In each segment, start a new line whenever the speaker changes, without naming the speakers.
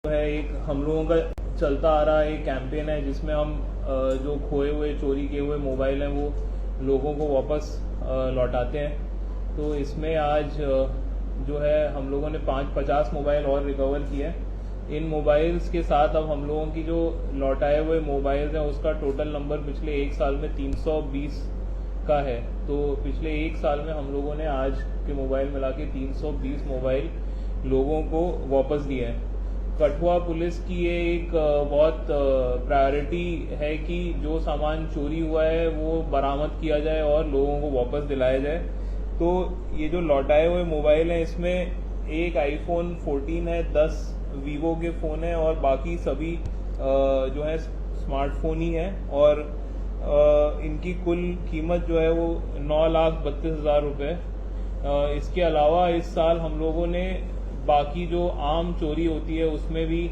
है एक हम लोगों का चलता आ रहा एक कैंपेन है जिसमें हम जो खोए हुए चोरी किए हुए मोबाइल हैं वो लोगों को वापस लौटाते हैं। तो इसमें आज जो है हम लोगों ने 50 मोबाइल और रिकवर किए हैं। इन मोबाइल्स के साथ अब हम लोगों की जो लौटाए हुए मोबाइल्स हैं उसका टोटल नंबर पिछले एक साल में 320 का है। तो पिछले एक साल में हम लोगों ने आज के मोबाइल मिला के 320 मोबाइल लोगों को वापस दिए हैं। कठुआ पुलिस की ये एक बहुत प्रायोरिटी है कि जो सामान चोरी हुआ है वो बरामद किया जाए और लोगों को वापस दिलाया जाए। तो ये जो लौटाए हुए मोबाइल हैं इसमें एक आईफोन 14 है, 10 वीवो के फ़ोन हैं और बाकी सभी जो है स्मार्टफोन ही हैं। और इनकी कुल कीमत जो है वो 9,32,000 रुपये। इसके अलावा इस साल हम लोगों ने बाकी जो आम चोरी होती है उसमें भी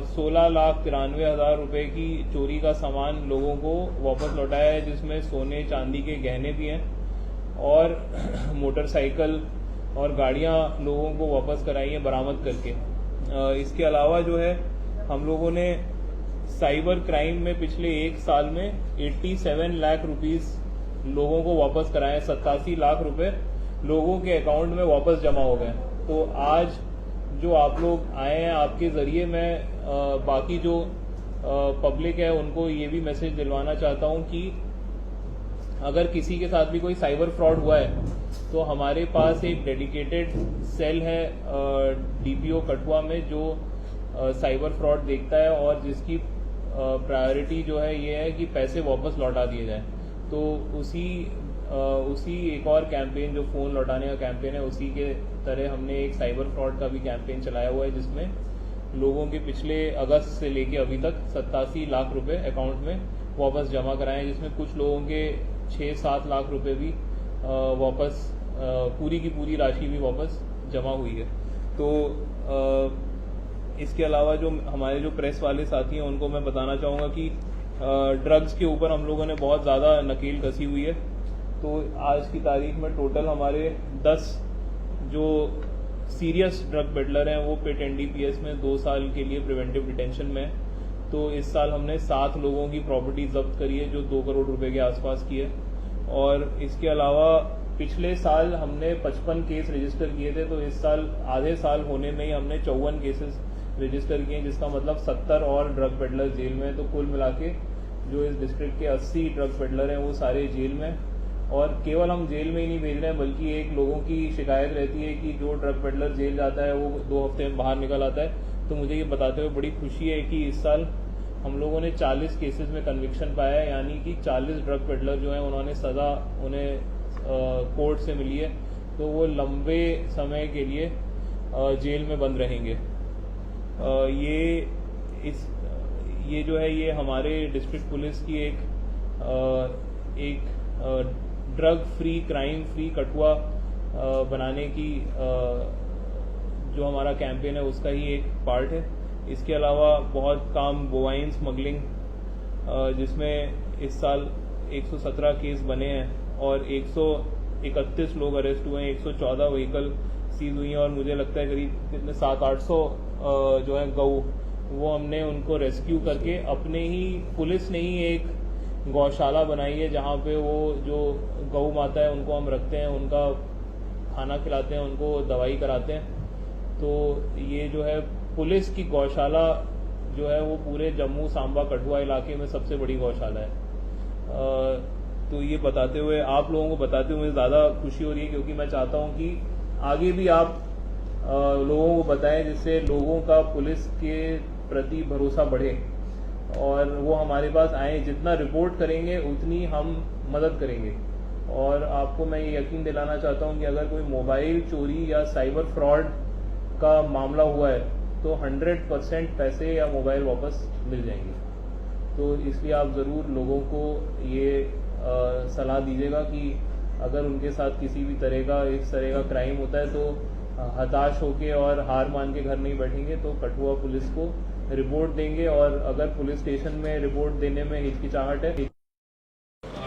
16,93,000 रुपये की चोरी का सामान लोगों को वापस लौटाया है, जिसमें सोने चांदी के गहने भी हैं और मोटरसाइकिल और गाड़ियां लोगों को वापस कराई हैं बरामद करके। इसके अलावा जो है हम लोगों ने साइबर क्राइम में पिछले एक साल में 87 लाख रुपीस लोगों को वापस कराए। 87 लाख रुपए लोगों के अकाउंट में वापस जमा हो गए। तो आज जो आप लोग आए हैं आपके जरिए मैं बाकी जो पब्लिक है उनको ये भी मैसेज दिलवाना चाहता हूं कि अगर किसी के साथ भी कोई साइबर फ्रॉड हुआ है तो हमारे पास एक डेडिकेटेड सेल है डीपीओ कठुआ में जो साइबर फ्रॉड देखता है और जिसकी प्रायोरिटी जो है ये है कि पैसे वापस लौटा दिए जाए। तो उसी एक और कैंपेन जो फ़ोन लौटाने का कैंपेन है उसी के तरह हमने एक साइबर फ्रॉड का भी कैंपेन चलाया हुआ है, जिसमें लोगों के पिछले अगस्त से लेके अभी तक 87 लाख रुपए अकाउंट में वापस जमा कराए हैं, जिसमें कुछ लोगों के 6-7 लाख रुपए भी वापस पूरी की पूरी राशि भी वापस जमा हुई है। तो इसके अलावा जो हमारे जो प्रेस वाले साथी हैं उनको मैं बताना चाहूँगा कि ड्रग्स के ऊपर हम लोगों ने बहुत ज़्यादा नकेल कसी हुई है। तो आज की तारीख में टोटल हमारे 10 जो सीरियस ड्रग पेडलर हैं वो पेट एनडीपीएस में 2 साल के लिए प्रिवेंटिव डिटेंशन में है। तो इस साल हमने 7 लोगों की प्रॉपर्टी जब्त करी है जो 2 करोड़ रुपए के आसपास की है। और इसके अलावा पिछले साल हमने 55 केस रजिस्टर किए थे, तो इस साल आधे साल होने में ही हमने 54 केसेस रजिस्टर किए, जिसका मतलब 70 और ड्रग पेडलर जेल में है। तो कुल मिला के जो इस डिस्ट्रिक्ट के 80 ड्रग पेडलर हैं वो सारे जेल में। और केवल हम जेल में ही नहीं भेज रहे हैं बल्कि एक लोगों की शिकायत रहती है कि जो ड्रग पेडलर जेल जाता है वो 2 हफ्ते में बाहर निकल आता है। तो मुझे ये बताते हुए बड़ी खुशी है कि इस साल हम लोगों ने 40 केसेस में कन्विक्शन पाया है, यानी कि 40 ड्रग पेडलर जो हैं उन्होंने सज़ा उन्हें कोर्ट से मिली है। तो वो लंबे समय के लिए जेल में बंद रहेंगे। ये जो है ये हमारे डिस्ट्रिक्ट पुलिस की एक drug free crime free Kathua बनाने की जो हमारा कैंपेन है उसका ही एक पार्ट है। इसके अलावा बहुत काम बोवाइन स्मगलिंग जिसमें इस साल 117 केस बने हैं और 131 लोग अरेस्ट हुए हैं, 114 व्हीकल सीज हुई हैं और मुझे लगता है करीब कितने 700-800 जो है गऊ वो हमने उनको रेस्क्यू करके अपने ही पुलिस ने ही एक गौशाला बनाई है जहाँ पे वो जो गऊ माता है उनको हम रखते हैं, उनका खाना खिलाते हैं, उनको दवाई कराते हैं। तो ये जो है पुलिस की गौशाला जो है वो पूरे जम्मू सांबा कठुआ इलाके में सबसे बड़ी गौशाला है। तो ये बताते हुए आप लोगों को बताते हुए मुझे ज़्यादा खुशी हो रही है, क्योंकि मैं चाहता हूँ कि आगे भी आप लोगों को बताएं जिससे लोगों का पुलिस के प्रति भरोसा बढ़े और वो हमारे पास आए। जितना रिपोर्ट करेंगे उतनी हम मदद करेंगे। और आपको मैं ये यकीन दिलाना चाहता हूँ कि अगर कोई मोबाइल चोरी या साइबर फ्रॉड का मामला हुआ है तो 100% पैसे या मोबाइल वापस मिल जाएंगे। तो इसलिए आप ज़रूर लोगों को ये सलाह दीजिएगा कि अगर उनके साथ किसी भी तरह का इस तरह का क्राइम होता है तो हताश होके और हार मान के घर नहीं बैठेंगे, तो कठुआ पुलिस को रिपोर्ट देंगे। और अगर पुलिस स्टेशन में रिपोर्ट देने में हिचकिचाहट है,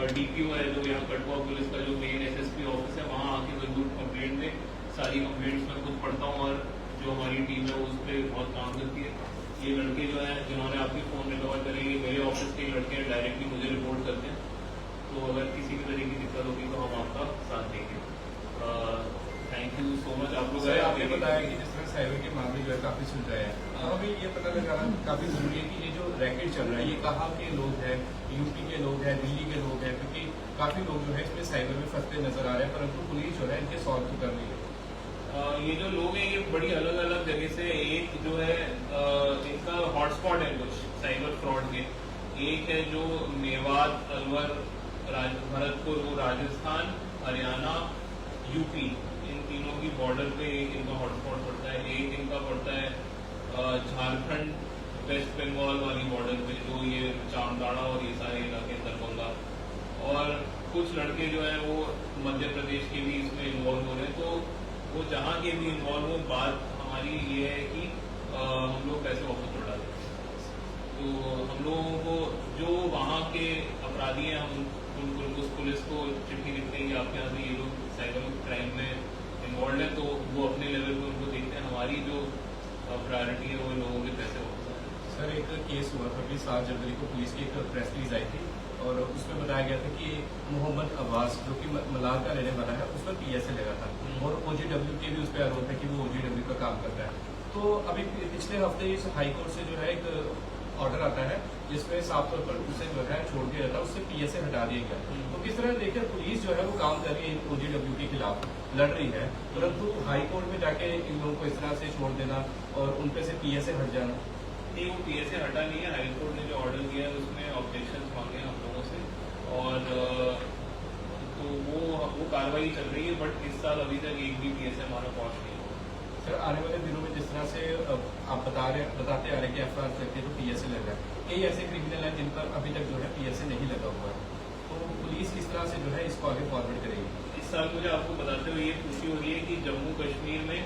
डीपीओ है जो यहाँ कठुआ पुलिस का जो मेन एसएसपी ऑफिस है वहाँ आके जरूर कंप्लेंट दें। सारी कंप्लेंट्स मैं खुद पढ़ता हूँ और जो हमारी टीम है उस पर बहुत काम करती है। ये लड़के जो हैं जिन्होंने आपके फ़ोन रिकवर करे, ये मेरे ऑफिस के लड़के डायरेक्टली मुझे रिपोर्ट करते हैं। तो अगर किसी भी तरह की दिक्कत होगी तो हम आपका साथ देंगे। Thank you so much. आप लोग
आपने बताया कि जिस तरह साइबर के मामले जो है काफ़ी सुलझाए हैं, अब हमें ये पता लगाना काफ़ी ज़रूरी है कि ये जो रैकेट चल रहा है ये कहाँ के लोग हैं, यूपी के लोग हैं, दिल्ली के लोग हैं, क्योंकि काफ़ी लोग जो है इसमें साइबर में फंसते नजर आ रहे हैं, परंतु पुलिस जो है इनके सॉल्व तो कर रही है।
ये जो लोग हैं ये बड़ी अलग अलग जगह से, एक जो है इनका हॉटस्पॉट है कुछ साइबर फ्रॉड के। एक है जो मेवात, अलवर, भरतपुर, वो राजस्थान, हरियाणा, यूपी, इन तीनों की बॉर्डर पे एक इनका हॉटस्पॉट पड़ता है। एक इनका पड़ता है झारखंड, वेस्ट बंगाल वाली बॉर्डर पे, जो ये जामताड़ा और ये सारे इलाके दरभंगा। और कुछ लड़के जो हैं वो मध्य प्रदेश के भी इसमें इन्वॉल्व हो रहे हैं। तो वो जहाँ के भी इन्वॉल्व हो, बात हमारी ये है कि हम लोग पैसे वापस लौटा दें। तो हम लोगों को जो वहाँ के अपराधी हैं, हम उस पुलिस को चिट्ठी लिखते हैं कि आपके यहाँ से ये लोग साइबर क्राइम में इन्वॉल्व है, तो वो अपने लेवल पे उनको देखते हैं। हमारी जो प्रायोरिटी है वो लोगों के पैसे वापस आए।
सर, एक केस हुआ था कि 7 जनवरी को पुलिस की एक प्रेस रिलीज आई थी और उसमें बताया गया था कि मोहम्मद अब्बास जो कि मलार का रहने वाला है, उस पर PSA लगा था और OGW के भी उस पर आरोप है कि वो OGW का काम करता है। तो अभी पिछले हफ्ते इस हाई कोर्ट से जो है एक ऑर्डर आता है जिसमें साफ तौर पर उसे जो है छोड़ दिया जाता है, उससे PSA हटा दिया गया। तो किस तरह देखिए पुलिस जो है वो काम कर रही है, OGW के खिलाफ लड़ रही है, परंतु हाई कोर्ट में जाके इन लोगों को इस तरह से छोड़ देना और उन पे से PSA हट जाना।
नहीं, वो PSA हटा नहीं है। हाई कोर्ट ने जो ऑर्डर दिया है उसमें ऑब्जेक्शन मांगे हम लोगों से और तो वो कार्रवाई चल रही है। बट इस साल अभी तक एक भी PSA हमारा पहुंच नहीं हुआ।
सर, आने वाले दिनों में जिस तरह से आप बताते आ रहे कि FIR करके तो PSA लगा है, कई ऐसे क्रिमिनल हैं जिन पर अभी तक जो है PSA नहीं लगा हुआ है, तो पुलिस किस तरह से जो है इसको आगे फॉरवर्ड करेगी?
इस साल मुझे आपको बताते हुए ये खुशी हो रही है कि जम्मू कश्मीर में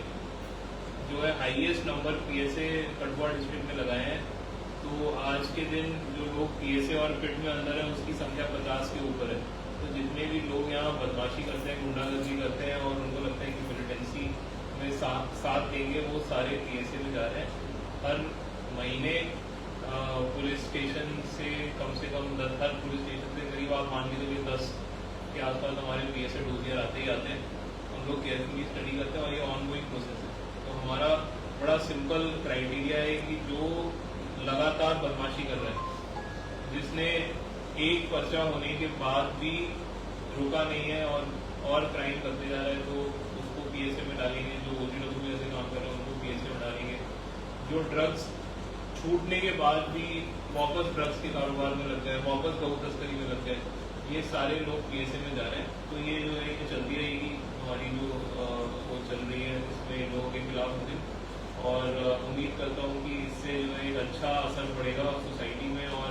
जो है highest number PSA Kathua district में लगाए हैं। तो आज के दिन जो लोग PSA और पिट में अंदर है उसकी संख्या 50 के ऊपर है। तो जितने भी लोग यहाँ बदमाशी करते हैं, गुंडागर्दी करते हैं और उनको लगता है कि मिलिटेंसी में साथ देंगे, वो सारे PSA में जा रहे हैं। हर महीने पुलिस स्टेशन से कम 10, हर पुलिस स्टेशन से करीब आप मान के चलिए 10 के आसपास हमारे PSA डोजियर आते ही आते हैं। हम लोग केयरफुली स्टडी करते हैं और ये ऑनगोइंग प्रोसेस है। तो हमारा बड़ा सिंपल क्राइटेरिया है कि जो लगातार बदमाशी कर रहा है, जिसने एक पर्चा होने के बाद भी रुका नहीं है और क्राइम करते जा रहा है, तो उसको PSA में डालेंगे। जो OGW जैसे काम कर रहे हैं उनको PSA में डालेंगे। जो ड्रग्स छूटने के बाद भी वापस ड्रग्स के कारोबार में लग गए, वापस गौ तस्करी में लग गए, ये सारे लोग PSA में जा रहे हैं। तो ये जो है ये चलती रहेगी हमारी जो वो चल रही है इसमें लोगों के खिलाफ मुहिम। और उम्मीद करता हूँ कि इससे जो है एक अच्छा असर पड़ेगा सोसाइटी में और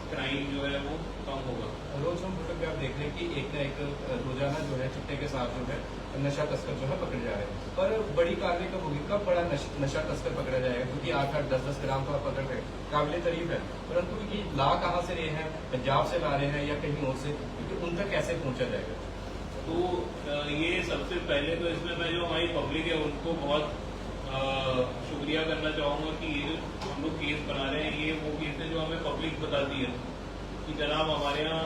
क्राइम जो है वो कम होगा।
रोज हम फोटो पे आप देख रहे हैं कि एक ना एक रोजाना जो है चिट्टे के साथ जो है नशा तस्कर जो है पकड़े जा रहे हैं, पर बड़ी कार्रवाई कब होगी, कब बड़ा नशा तस्कर पकड़ा जाएगा? क्योंकि 8-8, 10-10 ग्राम तो आप पकड़ रहे हैं, काबिल तारीफ है, परंतु ये ला कहाँ से रहे हैं? पंजाब से ला रहे हैं या कहीं और से? क्योंकि उन तक कैसे पहुंचा जाएगा?
तो ये सबसे पहले तो इसमें मैं जो हमारी पब्लिक है उनको बहुत शुक्रिया करना चाहूँगा कि ये जो हम लोग केस बना रहे हैं, ये वो केस है जो हमें पब्लिक बताती है कि जनाब हमारे यहाँ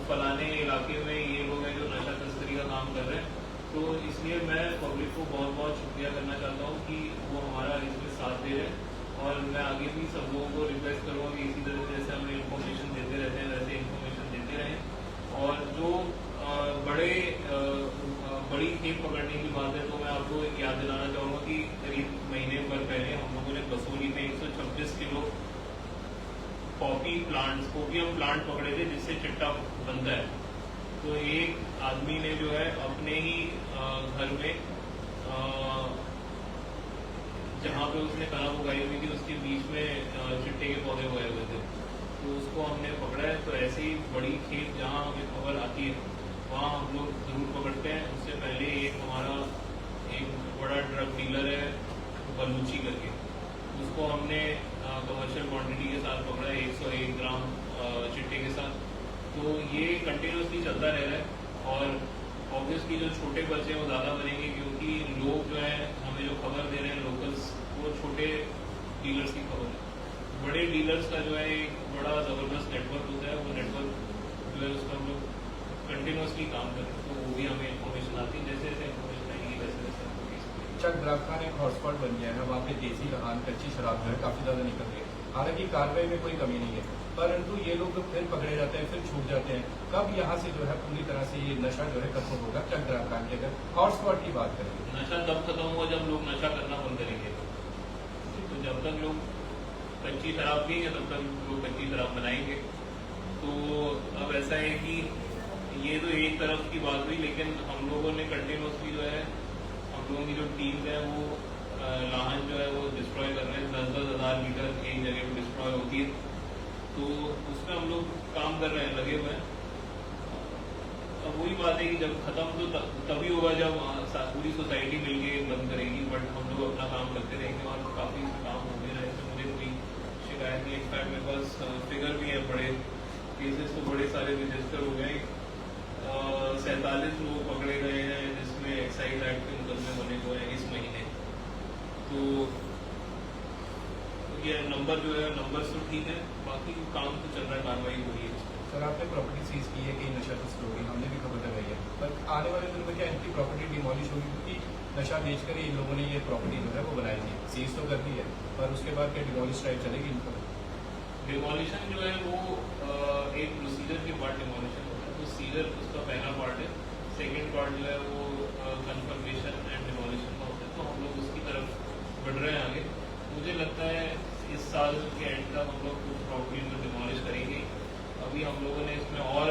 फलाने इलाके में ये लोग हैं जो नशा तस्करी का काम कर रहे हैं। तो इसलिए मैं पब्लिक को बहुत बहुत शुक्रिया करना चाहता हूँ कि वो हमारा इसमें साथ दे रहे हैं। और मैं आगे भी सब लोगों को रिक्वेस्ट करूँगा कि इसी तरह जैसे हमें इन्फॉर्मेशन देते रहते हैं वैसे इन्फॉर्मेशन देते रहें। और जो बड़ी खेप पकड़ने की बात है तो मैं आपको याद दिलाना चाहूँगा कि करीब महीने भर पहले हम लोगों ने बसोली में 126 किलो पोपियम प्लांट पकड़े थे जिससे चिट्टा बनता है। तो एक आदमी ने जो है अपने ही घर में जहाँ पे उसने कलम उगाई हुई थी उसके बीच में चिट्टे के पौधे उगाए हुए थे, तो उसको हमने पकड़ा है। तो ऐसी बड़ी खेप जहाँ हमें खबर आती है वहाँ हम लोग जरूर पकड़ते हैं। उससे पहले हमारा एक बड़ा ड्रग डीलर है बलूची करके, उसको हमने कमर्शियल क्वांटिटी के साथ पकड़ा है 101 ग्राम चिट्टे के साथ। तो ये कंटिन्यूसली चलता रह रहा है और ऑब्वियसली जो छोटे बच्चे हैं वो ज़्यादा बनेंगे क्योंकि लोग जो है हमें ये जो खबर दे रहे हैं लोकल्स, वो छोटे डीलर्स की खबर है। बड़े डीलर्स का जो है एक बड़ा ज़बरदस्त नेटवर्क होता है, वो नेटवर्क जो है उसका हम लोग कंटिन्यूसली काम कर रहे हैं, तो वो भी हमें इन्फॉर्मेशन आती है, जैसे जैसे इन्फॉर्मेशन आएगी वैसे वैसे हम लोग इसको।
चक द्राक्षान एक हॉटस्पॉट बन गया है, वहाँ पे देसी रहान कच्ची शराब जो है काफी ज्यादा निकल रही है। हालांकि कार्रवाई में कोई कमी नहीं है, परंतु ये लोग फिर पकड़े जाते हैं, फिर छूट जाते हैं। कब यहाँ से जो है पूरी तरह से ये नशा जो है खत्म होगा चक द्राक्षान की, अगर हॉटस्पॉट की बात करें?
नशा तब खत्म हुआ जब लोग नशा करना बंद करेंगे। तो जब तक लोग कच्ची शराब पिएंगे तब तक लोग कच्ची शराब बनाएंगे। तो अब ऐसा है कि ये तो एक तरफ की बात हुई, लेकिन हम लोगों ने कंटिन्यूसली जो है, हम लोगों की जो टीम है वो लाहन जो है वो डिस्ट्रॉय कर रहे हैं। 10-10 हज़ार लीटर एक जगह पर डिस्ट्रॉय होती है, तो उसमें हम लोग काम कर रहे हैं, लगे हुए हैं। अब वही बात है कि जब खत्म तो तभी होगा जब पूरी सोसाइटी मिलके बंद करेगी, बट हम लोग अपना काम करते रहेंगे और काफ़ी काम हो भी रहे हैं। तो मुझे कोई शिकायत नहीं। इनफैक्ट मेरे पास फिगर भी है, बड़े केसेस तो बड़े सारे रजिस्टर हो गए। 47 लोग पकड़े गए हैं, जिसमें एक्साइज एक्ट के मुकदमे बने हुए हैं इस महीने। तो ये नंबर जो है, नंबर्स तो ठीक है, बाकी काम तो चल रहा है, कार्रवाई हो रही है।
सर आपने प्रॉपर्टी सीज की है कि नशा तस्कर होगी, हमने भी खबर लगाई है, पर आने वाले दिनों में क्या इनकी प्रॉपर्टी डिमोलिश होगी? क्योंकि नशा बेचकर ही इन लोगों ने ये प्रॉपर्टी जो है वो बनाई थी। सीज तो कर दी है, पर उसके बाद क्या डिमोलिश टाइप चलेगी इनका?
डिमोलिशन जो है वो एक प्रोसीजर के बाद डिमोलिशन होता है। तो सीजर उसका पहला पार्ट है, सेकेंड पार्ट जो है वो कन्फर्मेशन एंड डिमोलिशन का होता है। तो हम लोग उसकी तरफ बढ़ रहे हैं आगे। मुझे लगता है इस साल के एंड तक हम लोग कुछ प्रॉपर्टी को डिमोलिश करेंगे। अभी हम लोगों ने इसमें और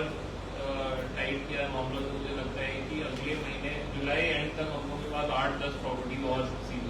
टाइट किया मामला, तो मुझे लगता है कि अगले महीने जुलाई एंड तक हम लोगों के पास 8-10 प्रॉपर्टी और सील